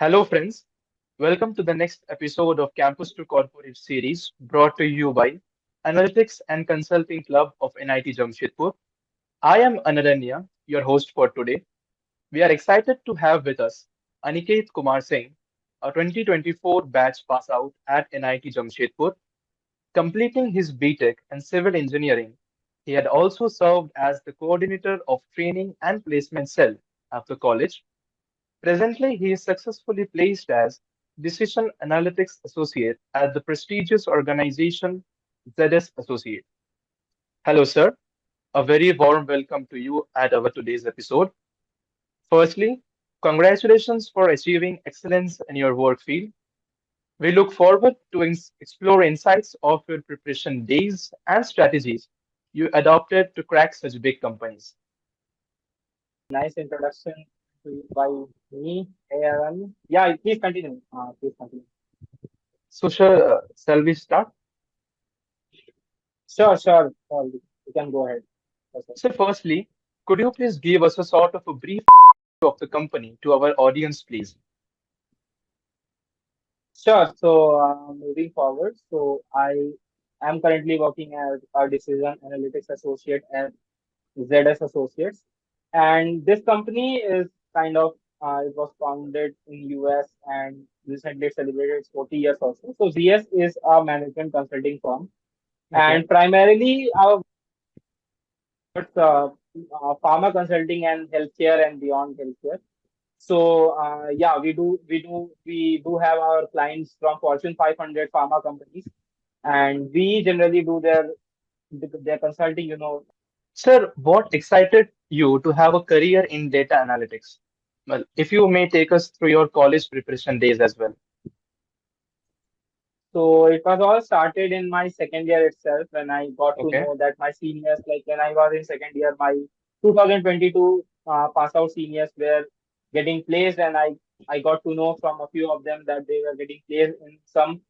Hello, friends. Welcome to the next episode of Campus to Corporate series brought to you by Analytics and Consulting Club of NIT Jamshedpur. I am Anadanya, your host for today. We are excited to have with us Aniket Kumar Singh, a 2024 batch pass out at NIT Jamshedpur. Completing his BTech in civil engineering, he had also served as the coordinator of training and placement cell at the college. Presently, he is successfully placed as Decision Analytics Associate at the prestigious organization ZS Associate. Hello, sir. A very warm welcome to you at our today's episode. Firstly, congratulations for achieving excellence in your work field. We look forward to explore insights of your preparation days and strategies you adopted to crack such big companies. Nice introduction by me, Aaron. Yeah, please continue. Please continue. So, sir, shall we start? Sure. You can go ahead. Yes, sir. So, firstly, could you please give us a sort of a brief of the company to our audience, please? Sure. Moving forward, I am currently working as a decision analytics associate at ZS Associates, and this company is kind of it was founded in US and recently celebrated its 40 years also. So ZS is a management consulting firm, Okay. and primarily our towards pharma consulting and healthcare and beyond healthcare. Yeah, we do have our clients from Fortune 500 pharma companies, and we generally do their consulting. Sir, what excited you to have a career in data analytics? Well, if you may take us through your college preparation days as well. So it was all started in my second year itself when I got to Okay. know that my seniors, like when I was in second year, my 2022 pass out seniors were getting placed, and I got to know from a few of them that they were getting placed in some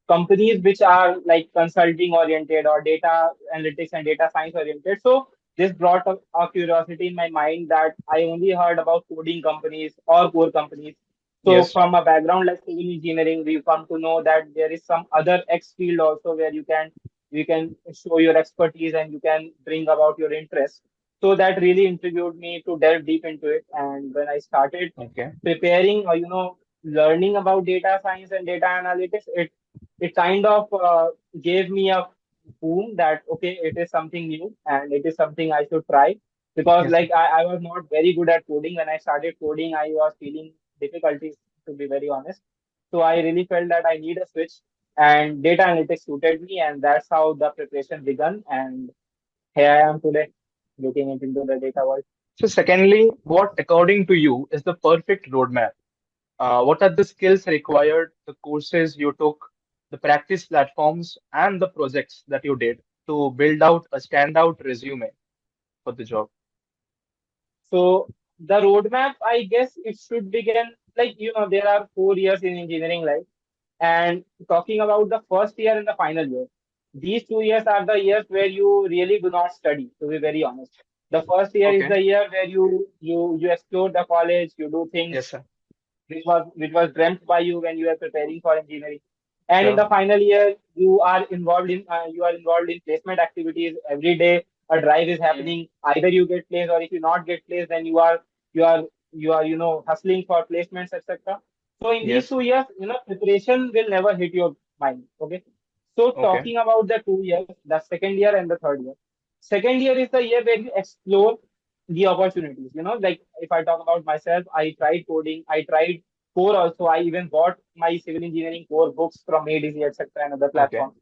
companies which are like consulting oriented or data analytics and data science oriented. So this brought a curiosity in my mind that I only heard about coding companies or core companies. So Yes. from a background like civil engineering, we come to know that there is some other X field also where you can show your expertise and you can bring about your interest. So that really intrigued me to delve deep into it. And when I started Okay. preparing or learning about data science and data analytics, it kind of gave me a boom that okay, it is something new and it is something I should try because Yes. like I was not very good at coding. When I started coding, I was feeling difficulties, to be very honest. So I really felt that I need a switch, and data analytics suited me, and that's how the preparation began. And here I am today, looking into the data world. So, secondly, what according to you is the perfect roadmap? What are the skills required, the courses you took, the practice platforms, and the projects that you did to build out a standout resume for the job? So the roadmap, I guess, it should begin like there are 4 years in engineering life, and talking about the first year and the final year, these 2 years are the years where you really do not study. To be very honest, the first year is Okay. the year where you explore the college, you do Yes, things sir. which was dreamt by you when you were preparing for engineering. And in Sure. the final year, you are involved in placement activities every day. A drive is Mm. happening. Either you get placed, or if you not get placed, then you are hustling for placements, etc. So in these Yes. 2 years, preparation will never hit your mind. Okay. So Okay. talking about the 2 years, the second year and the third year. Second year is the year where you explore the opportunities. Like if I talk about myself, I tried coding, I tried core also. I even bought my civil engineering core books from ADC, etc., and other Okay. platforms.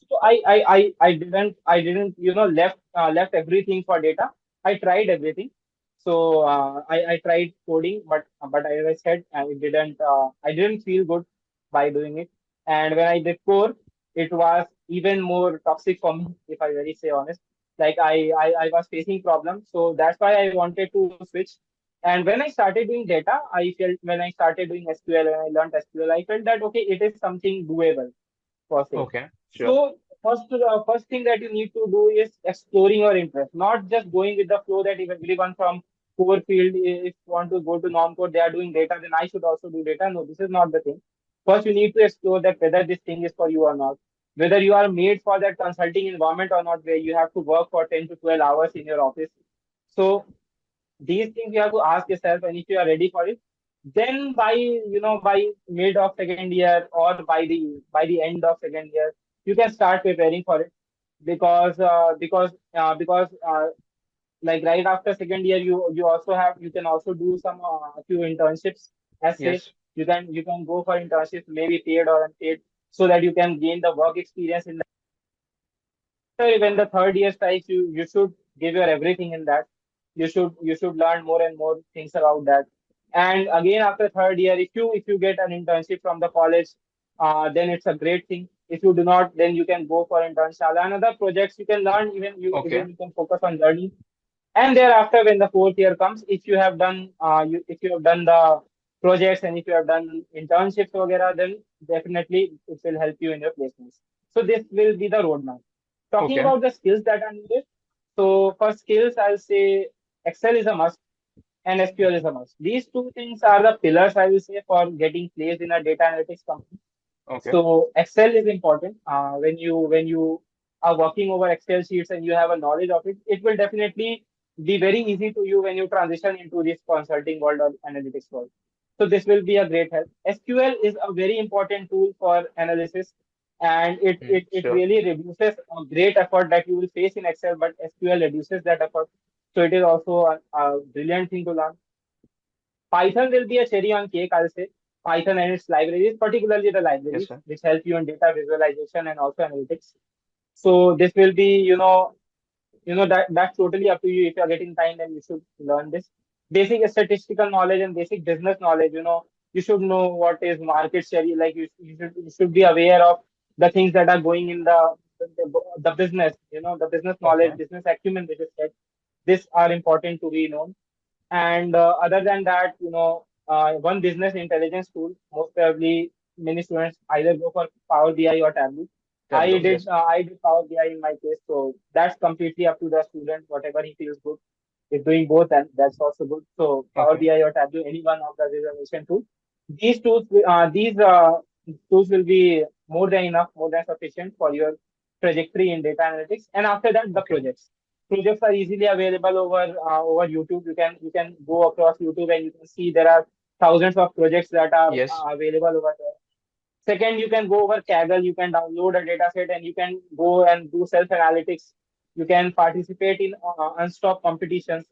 So I didn't left everything for data. I tried everything. So I tried coding, but as I said, I didn't feel good by doing it. And when I did core, it was even more toxic for me, if I very say honest. Like I was facing problems, so that's why I wanted to switch. And when I started doing data, I felt when I started doing SQL and I learned SQL, I felt that okay, it is something doable per se. Okay. Sure. So first thing that you need to do is exploring your interest, not just going with the flow that everyone from core field. If you want to go to non-core, they are doing data, then I should also do data. No, this is not the thing. First, you need to explore that whether this thing is for you or not, whether you are made for that consulting environment or not, where you have to work for 10 to 12 hours in your office. So these things you have to ask yourself, and if you are ready for it, then by mid of second year, or by the end of second year, you can start preparing for it. Because like right after second year, you can also do some few internships, as say. Yes. You can go for internships, maybe paid or unpaid, so that you can gain the work experience in. So when the third year strikes, you should give your everything in that. You should learn more and more things about that. And again, after third year, if you get an internship from the college, then it's a great thing. If you do not, then you can go for internship and other projects. You can learn, even Okay. you can focus on learning. And thereafter, when the fourth year comes, if you have done the projects, and if you have done internships, वगैरह, then definitely it will help you in your placements. So this will be the roadmap. Talking Okay. about the skills that are needed. So for skills, I'll say Excel is a must and SQL is a must. These two things are the pillars, I will say, for getting placed in a data analytics company. Okay. So Excel is important. When you are working over Excel sheets and you have a knowledge of it, it will definitely be very easy to you when you transition into this consulting world or analytics world. So this will be a great help. SQL is a very important tool for analysis, and it Hmm. it, it Sure. really reduces a great effort that you will face in Excel, but SQL reduces that effort. So it is also a brilliant thing to learn. Python will be a cherry on cake, I'll say. Python and its libraries, particularly the Yes, libraries, sir. which help you in data visualization and also analytics. So this will be, that's totally up to you. If you're getting time, then you should learn this. Basic statistical knowledge and basic business knowledge, you should know what is market share. Like you should be aware of the things that are going in the business, the business knowledge, Okay. business acumen, which is said. These are important to be known. And other than that, one business intelligence tool, most probably many students either go for Power BI or Tableau. I Tableau. did Yes. uh, I did Power BI in my case, so that's completely up to the student, whatever he feels good. If doing both, then that's also good. So Power Okay. BI or Tableau, any one of the visualization tool. These tools will be more than enough, more than sufficient for your trajectory in data analytics. And after that, the Okay. projects. Projects are easily available over YouTube. You can go across YouTube and you can see there are thousands of projects that are Yes. available over there. Second, you can go over Kaggle. You can download a data set and you can go and do self analytics. You can participate in unstop competitions.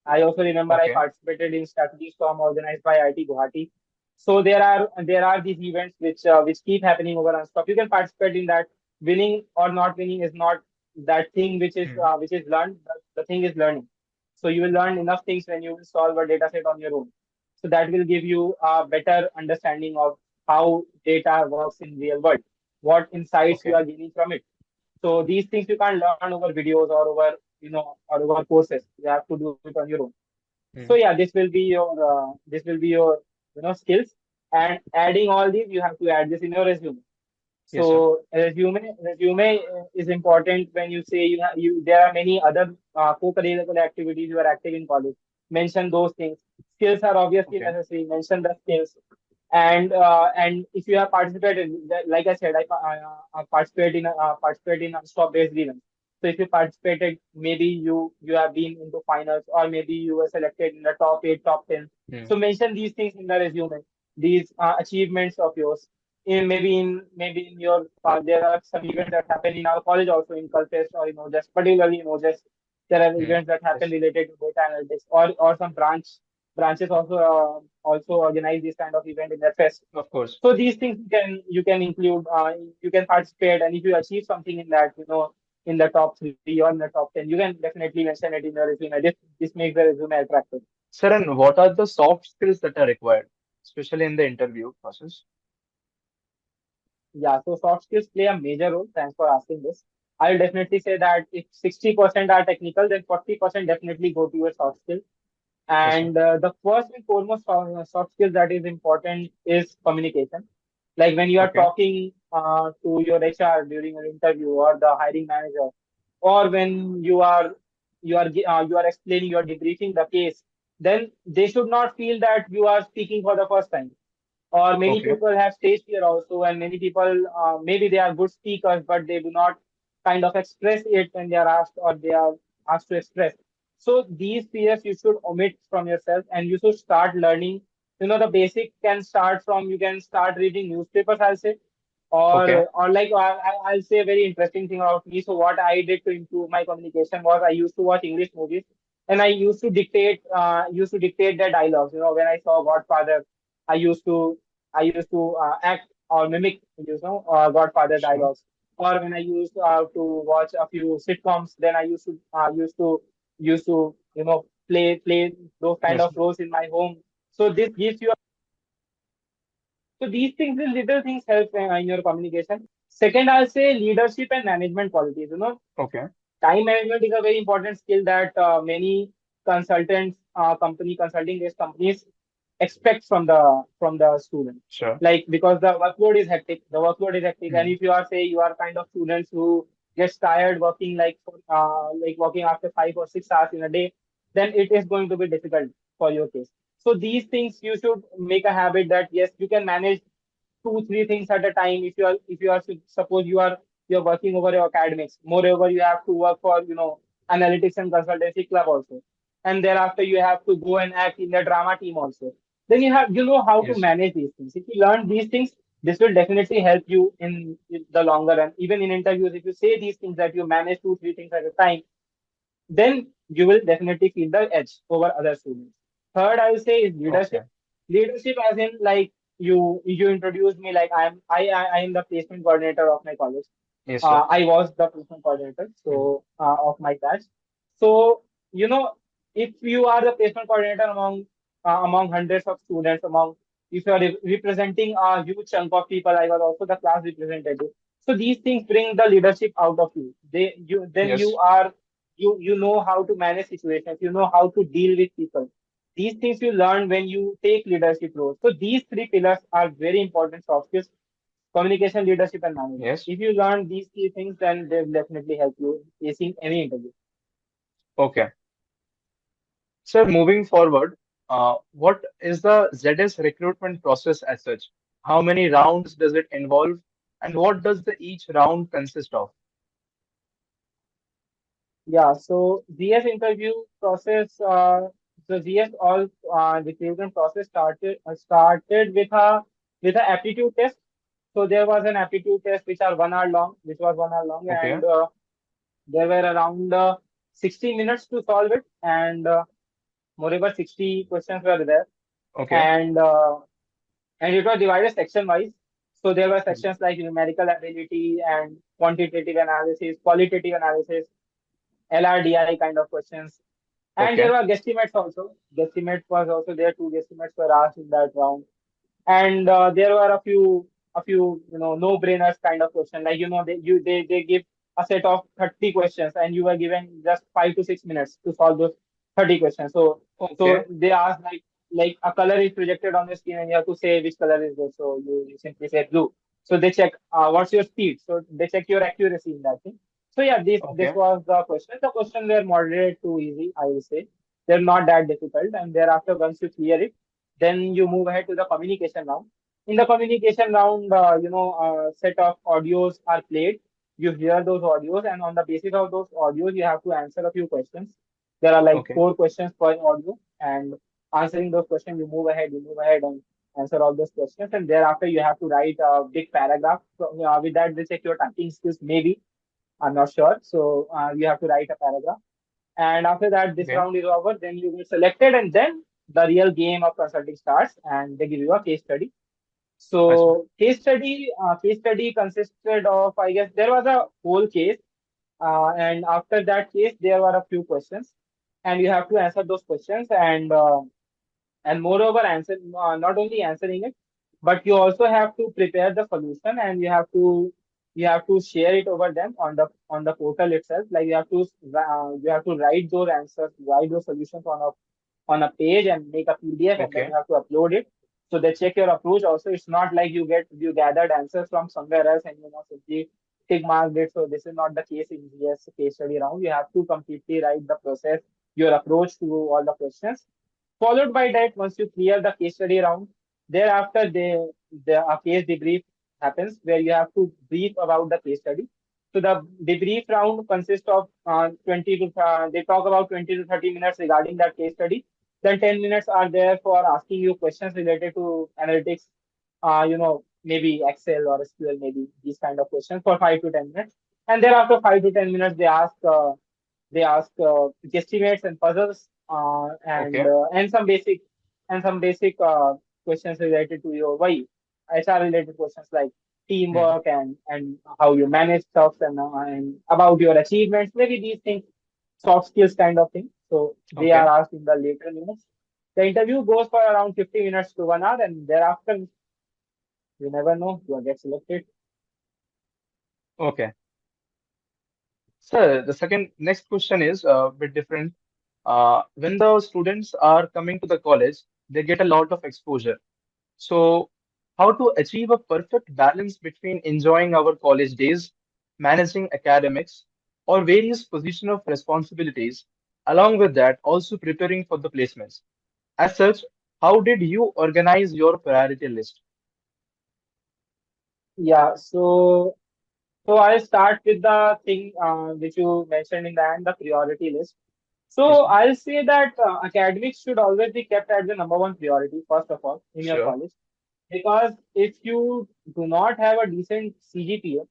I also remember I Okay. participated in strategy storm organized by IT Guwahati. So there are these events which keep happening over Unstop. You can participate in that. Winning or not winning is not that thing Hmm. which is learned. The thing is learning. So you will learn enough things when you will solve a data set on your own. So that will give you a better understanding of how data works in real world, what insights you Okay. are gaining from it. So these things you can't learn over videos or over courses. You have to do it on your own. So Hmm. yeah, this will be your skills. And adding all these, you have to add this in your resume. Yes, sir. So resume is important when you say you there are many other co-curricular activities you are active in college. Mention those things. Skills are obviously Okay. necessary. Mention the skills. And if you have participated, like I said, I participate in stop based events. So if you participated, maybe you have been into finals, or maybe you were selected in the top 8, top 10. Hmm. So mention these things in the resume. These achievements of yours. Maybe in your there are some events that happen in our college also, in Culfest or just particularly just there are Hmm. events that happen Yes. related to data analytics, or some branches also organize this kind of event in their fest. Of course. So these things you can include, you can participate, and if you achieve something in that, in the top 3 or in the top 10, you can definitely mention it in your resume. This makes the resume attractive. Sir, and what are the soft skills that are required, especially in the interview process? Yeah, so soft skills play a major role. Thanks for asking this. I'll definitely say that if 60% are technical, then 40% definitely go to your soft skills. Yes, sir. And the first and foremost soft skill that is important is communication. Like when you are Okay. talking to your HR during an interview, or the hiring manager, or when you are you are explaining, you are debriefing the case, then they should not feel that you are speaking for the first time. Or many Okay. people have stage fear also, and many people, maybe they are good speakers, but they do not kind of express it when they are asked, or they are asked to express. So these fears you should omit from yourself, and you should start learning. The basic can start from, you can start reading newspapers, I'll say. Okay. Or like, I'll say a very interesting thing about me. So what I did to improve my communication was, I used to watch English movies, and I used to dictate their dialogues. When I saw Godfather, I used to act or mimic, Godfather Sure. dialogues. Or when I used to watch a few sitcoms, then I used to play those kind Yes. of roles in my home. So this gives you. So these things, these little things help in your communication. Second, I'll say leadership and management qualities. Okay. Time management is a very important skill that many consulting based companies expect from the student. Sure. Like, because the workload is hectic, and Hmm. if you are kind of students who gets tired working, like working after 5 or 6 hours in a day, then it is going to be difficult for your case. So these things you should make a habit, that yes, you can manage two three things at a time. If you are suppose you're working over your academics, moreover you have to work for analytics and consultancy club also, and thereafter you have to go and act in the drama team also. Then you know how to Yes. manage these things. If you learn these things, this will definitely help you in the longer run. Even in interviews, if you say these things, that you manage two three things at a time, then you will definitely feel the edge over other students. Third, I will say, is Okay. leadership. Leadership, as in, like, you introduced me, like, I am the placement coordinator of my college. Yes, sir. I was the placement coordinator, Hmm. so of my batch. So, you know, if you are the placement coordinator among hundreds of students, among if you are representing a huge chunk of people, I was also the class representative. So these things bring the leadership out of you. You Yes. are you know how to manage situations. You know how to deal with people. These things you learn when you take leadership roles. So these three pillars are very important soft skills: communication, leadership, and management. Yes. If you learn these three things, then they will definitely help you facing any interview. Okay. Sir, moving forward, what is the ZS recruitment process as such? How many rounds does it involve, and what does the each round consist of? Yeah, so GS interview process, the GS all recruitment process started with a aptitude test. So there was an aptitude test which was 1 hour long, Okay. and there were around 60 minutes to solve it, and moreover 60 questions were there, Okay. and it was divided section wise. So there were Hmm. sections like numerical ability and quantitative analysis, qualitative analysis, LRDI kind of questions. And there Okay. were guesstimates also. Guesstimate was also there. Two guesstimates were asked in that round. And there were a few no brainers kind of question, like, they give a set of 30 questions, and you were given just 5 to 6 minutes to solve those 30 questions. So Okay. they ask, like a color is projected on the screen, and you have to say which color is this. So you simply say blue. So they check what's your speed. So they check your accuracy in that thing. So yeah, this Okay. was the question. The question were moderate to easy, I will say. They're not that difficult, and thereafter, once you clear it, then you move ahead to the communication round. In the communication round, a set of audios are played. You hear those audios, and on the basis of those audios, you have to answer a few questions. There are like Okay. 4 questions per audio, and answering those questions, you move ahead and answer all those questions, and thereafter you have to write a big paragraph. So, with that, they check your typing skills. Maybe, I'm not sure. So you have to write a paragraph, and after that, this Okay. round is over. Then you get selected, and then the real game of consulting starts, and they give you a case study. I see. So case study consisted of, I guess, there was a whole case, and after that case, there were a few questions, and you have to answer those questions, and moreover, not only answering it, but you also have to prepare the solution, and you have to share it over them on the portal itself. Like, you have to write those answers, write those solutions on a page, and make a PDF, and then you Okay. have to upload it. So they check your approach also. It's not like you gathered answers from somewhere else, and simply tick marked it. So this is not the case in GS case study round. You have to completely write the process, your approach to all the questions. Followed by that, once you clear the case study round, thereafter the a case debrief happens where you have to brief about the case study. So the debrief round consists of 20 to they talk about 20 to 30 minutes regarding that case study. Then 10 minutes are there for asking you questions related to analytics, maybe Excel or SQL, maybe these kind of questions for 5 to 10 minutes. And thereafter 5 to 10 minutes they ask guesstimates and puzzles, Okay. and some basic questions related to your why, HR related questions like Hmm. teamwork and how you manage stuff, and about your achievements, maybe these things, soft skills kind of thing. So they are Okay. asked in the later minutes. The interview goes for around 50 minutes to 1 hour, and thereafter you never know, you will get selected. Okay. So the second next question is a bit different. When the students are coming to the college, they get a lot of exposure. So, how to achieve a perfect balance between enjoying our college days, managing academics, or various position of responsibilities, along with that, also preparing for the placements. As such, how did you organize your priority list? Yeah, so I'll start with the thing which you mentioned in the end, the priority list. So Yes, sir. I'll say that academics should always be kept as the number one priority, first of all, in your Sure. college. Because if you do not have a decent CGPA,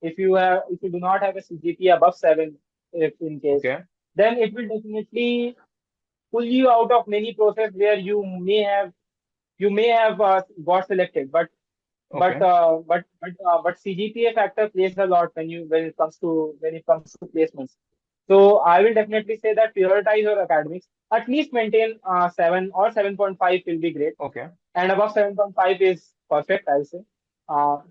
if you do not have a CGPA above 7, if in case, Okay. then it will definitely pull you out of many process where you may have got selected, Okay. but CGPA factor plays a lot when it comes to placements. So I will definitely say that prioritize your academics. At least maintain 7 or 7.5 will be great, Okay. and above 7.5 is perfect, I'll say. I'm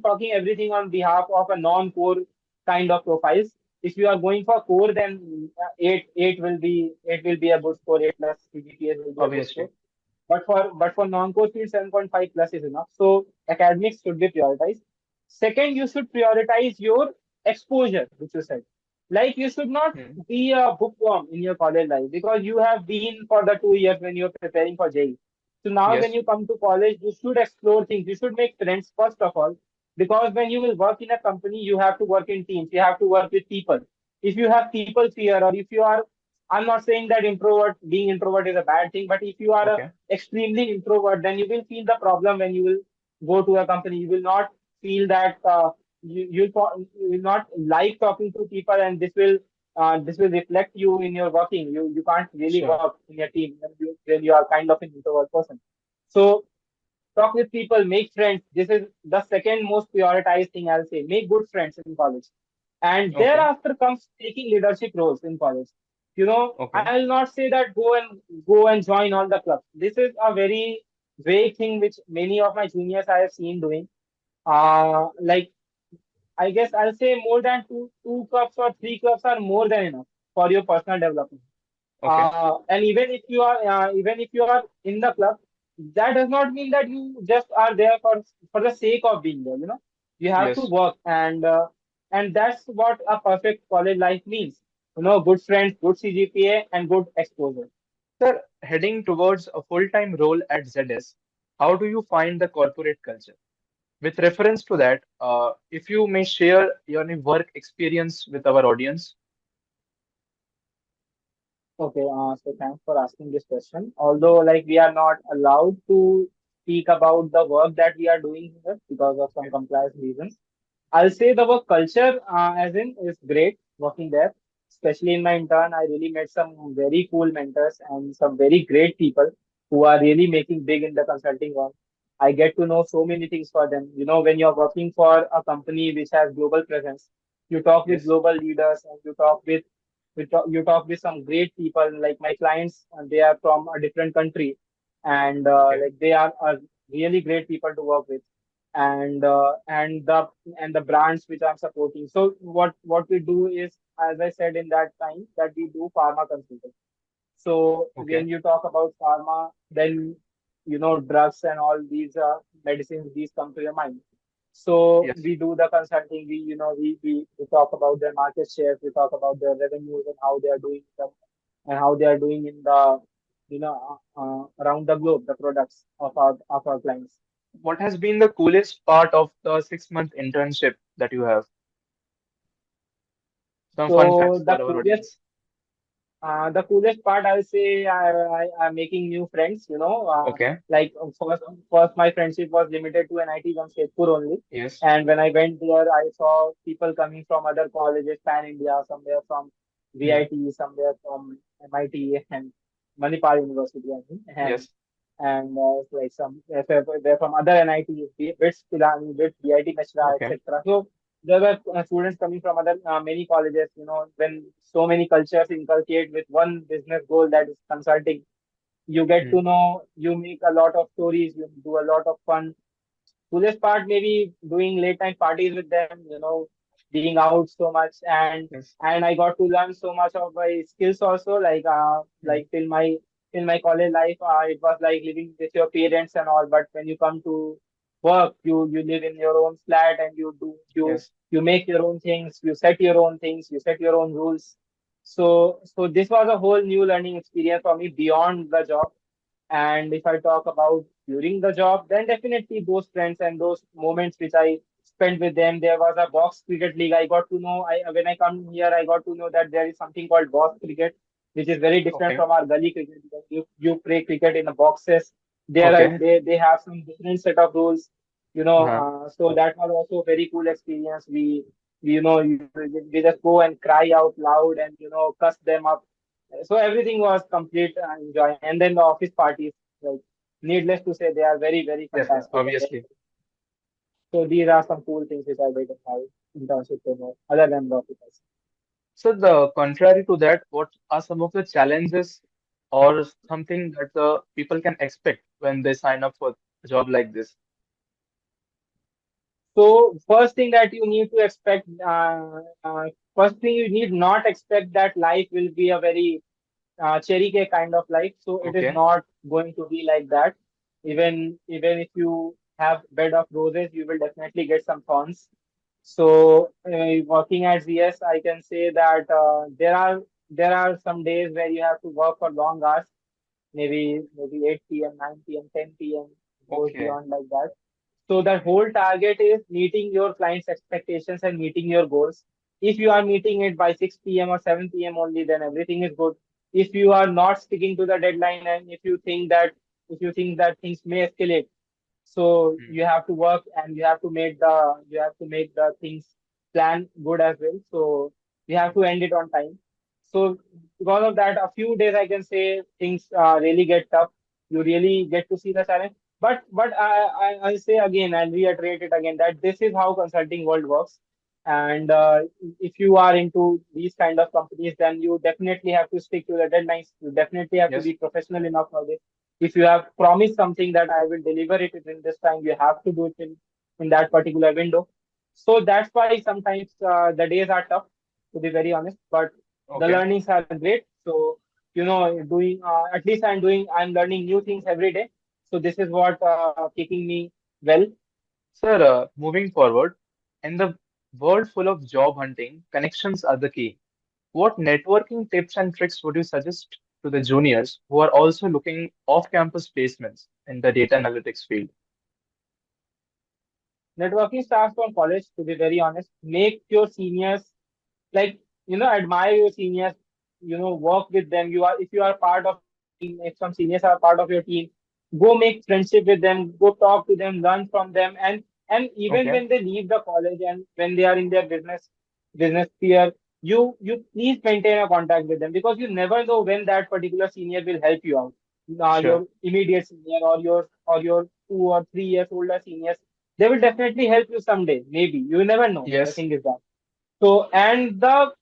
talking everything on behalf of a non-core kind of profiles. If you are going for core, then 8 will be a good score. 8 plus CGPA will be a good score. Obviously. But for non-core field, 7.5 plus is enough. So academics should be prioritized. Second, you should prioritize your exposure, which you said. Like you should not Hmm. be a bookworm in your college life because you have been for the 2 years when you're preparing for JEE. So now when Yes. you come to college, you should explore things. You should make friends first of all, because when you will work in a company, you have to work in teams. You have to work with people. If you have people fear, or if you are, I'm not saying that being introvert is a bad thing, but if you are a Okay. extremely introvert, then you will feel the problem when you will go to a company. You will not feel that you will not like talking to people, and this will reflect you in your working. You can't really Sure. work in your team when you are kind of an introvert person. So talk with people, make friends. This is the second most prioritized thing, I'll say. Make good friends in college. And Okay. thereafter comes taking leadership roles in college. Okay. I'll not say that go and join all the clubs. This is a very vague thing which many of my juniors I have seen doing. Like, I guess I'll say more than two clubs or three clubs are more than enough for your personal development. Okay. And even if you are in the club, that does not mean that you just are there for the sake of being there. You have to Yes. work, and that's what a perfect college life means. Good friends, good CGPA, and good exposure. Sir, heading towards a full-time role at ZS, how do you find the corporate culture? With reference to that, if you may share your work experience with our audience. Okay, so thanks for asking this question. Although, like, we are not allowed to speak about the work that we are doing here because of some Okay. compliance reasons. I'll say the work culture, as in, is great working there. Especially in my intern, I really met some very cool mentors and some very great people who are really making big in the consulting work. I get to know so many things for them. When you're working for a company which has global presence, you talk with Yes. global leaders, and you talk with some great people. Like my clients, they are from a different country, and Okay. like they are really great people to work with, and the brands which I'm supporting. So what we do is, as I said in that time, that we do pharma consulting. So Okay. when you talk about pharma, then drugs and all these medicines, these come to your mind. So Yes. we do the consulting. We talk about their market shares. We talk about their revenues and how they are doing them, and how they are doing in the around the globe, the products of our clients. What has been the coolest part of the 6 month internship that you have? Some fun So facts for our audience. the coolest part, I'll say, I'm making new friends. Okay. Like first my friendship was limited to NIT Jamshedpur only, Yes. and when I went there, I saw people coming from other colleges, pan India, somewhere from Hmm. VIT, somewhere from MIT and Manipal University, I think, Yes. and like some they're from other NITs, BITS Pilani, BITS, BIT Mishra, Okay. etc. So there were students coming from other many colleges. When so many cultures inculcate with one business goal, that is consulting, you get Hmm. to know, you make a lot of stories, you do a lot of fun. Coolest part maybe doing late night parties with them, being out so much, Yes. and I got to learn so much of my skills also. Hmm. Like till my college life, it was like living with your parents and all. But when you come to work, you live in your own flat, and Yes. you make your own things, you set your own things, you set your own rules. So this was a whole new learning experience for me beyond the job. And if I talk about during the job, then definitely those friends and those moments which I spent with them. There was a box cricket league. I got to know, I when I come here, I got to know that there is something called box cricket, which is very different Okay. from our gully cricket. Because you play cricket in the boxes. Okay. They have some different set of rules. Uh-huh. So that was also a very cool experience. We just go and cry out loud and cuss them up. So everything was complete enjoy. And then the office parties, like needless to say, they are very, very Yes. fantastic and very. Obviously. So these are some cool things which I did in my internship program, other than the office. So the contrary to that, what are some of the challenges or something that the people can expect when they sign up for a job like this? So first thing that you need to expect, first thing you need not expect that life will be a very cherry cake kind of life. So it is Okay. not going to be like that. Even if you have bed of roses, you will definitely get some thorns. So working at ZS, I can say that there are some days where you have to work for long hours, maybe 8 p.m., 9 p.m., 10 p.m. goes Okay. beyond like that. So the whole target is meeting your client's expectations and meeting your goals. If you are meeting it by 6 p.m. or 7 p.m. only, then everything is good. If you are not sticking to the deadline, and if you think that things may escalate, so Hmm. you have to work, and you have to make the things plan good as well. So you have to end it on time. So because of that, a few days I can say things really get tough. You really get to see the challenge. But I say again and reiterate it again that this is how consulting world works. And if you are into these kind of companies, then you definitely have to stick to the deadlines. You definitely have to Yes. be professional enough for this. If you have promised something that I will deliver it in this time, you have to do it in that particular window. So that's why sometimes the days are tough, to be very honest. But the Okay. learnings are great. So doing I'm learning new things every day. So this is what keeping me well. Sir, moving forward, in the world full of job hunting, connections are the key. What networking tips and tricks would you suggest to the juniors who are also looking off-campus placements in the data analytics field? Networking starts from college, to be very honest. Make your seniors, like, admire your seniors, work with them. If you are part of your team, if some seniors are part of your team, go make friendship with them, go talk to them, learn from them. And even Okay. when they leave the college and when they are in their business sphere, you please maintain a contact with them, because you never know when that particular senior will help you out. Sure. Your immediate senior, or your 2 or 3 years older seniors, they will definitely help you someday. Maybe you never know. The Yes. thing is that. So, and the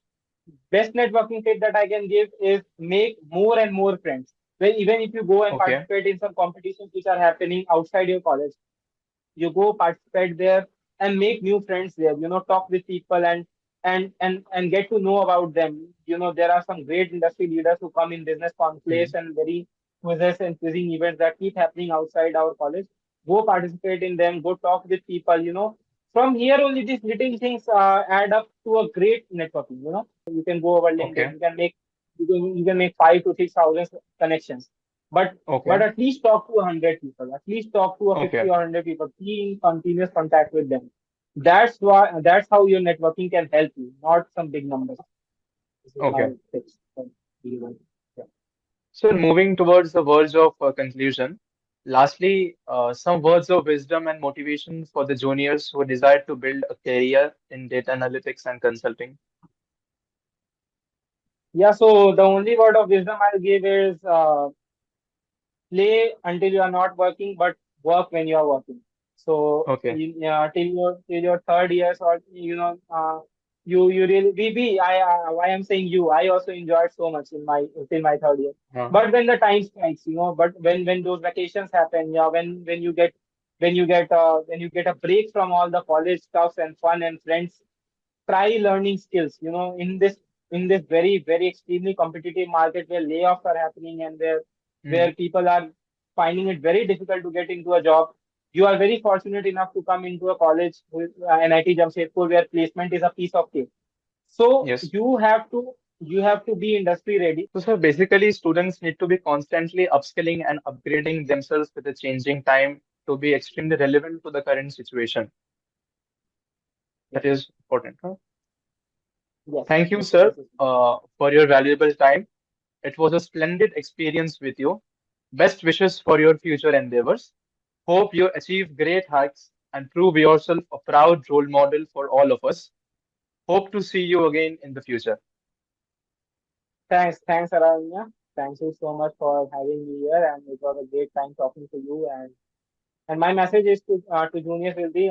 best networking tip that I can give is make more and more friends. Well, even if you go and Okay. participate in some competitions which are happening outside your college, you go participate there and make new friends there. Talk with people, and get to know about them. There are some great industry leaders who come in business conclaves Hmm. and very quizzes and quizzing events that keep happening outside our college. Go participate in them. Go talk with people. From here only these little things add up to a great networking. You can go over LinkedIn, Okay. you can make 5 to 6 thousand connections, but Okay. at least talk to 100 people, at least talk to a 50 Okay. or 100 people, be in continuous contact with them. That's how your networking can help you, not some big numbers. This is my Okay. tips for you. Yeah. So moving towards the verge of conclusion, lastly, some words of wisdom and motivation for the juniors who desire to build a career in data analytics and consulting. Yeah, so the only word of wisdom I'll give is play until you are not working, but work when you are working. So Okay. till your third years, or you really we I am saying you. I also enjoyed so much in my till my third year. Uh, But when the time strikes, but when those vacations happen, yeah, when you get a break from all the college stuff and fun and friends, try learning skills. In this very very extremely competitive market where layoffs are happening, and where mm, people are finding it very difficult to get into a job. You are very fortunate enough to come into a college with NIT Jamshedpur, where placement is a piece of cake. So yes. you have to be industry ready. So, sir, basically, students need to be constantly upskilling and upgrading themselves with the changing time to be extremely relevant to the current situation. That Yes, is important. Huh? yes, Thank you, this sir, this is for your valuable time. It was a splendid experience with you. Best wishes for your future endeavors. Hope you achieve great heights and prove yourself a proud role model for all of us. Hope to see you again in the future. thanks, Aranya. Thank you so much for having me here, and it was a great time talking to you. And my message is to juniors will be,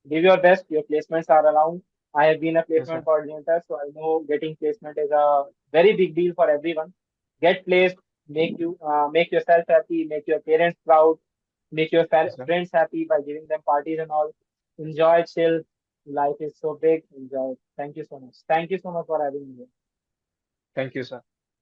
give your best. Your placements are around. I have been a Yes, placement sir. coordinator, so I know getting placement is a very big deal for everyone. Get placed, make yourself happy, make your parents proud, make your Yes, sir. friends happy by giving them parties and all. Enjoy, chill. Life is so big. Enjoy. Thank you so much. Thank you so much for having me here. Thank you, sir.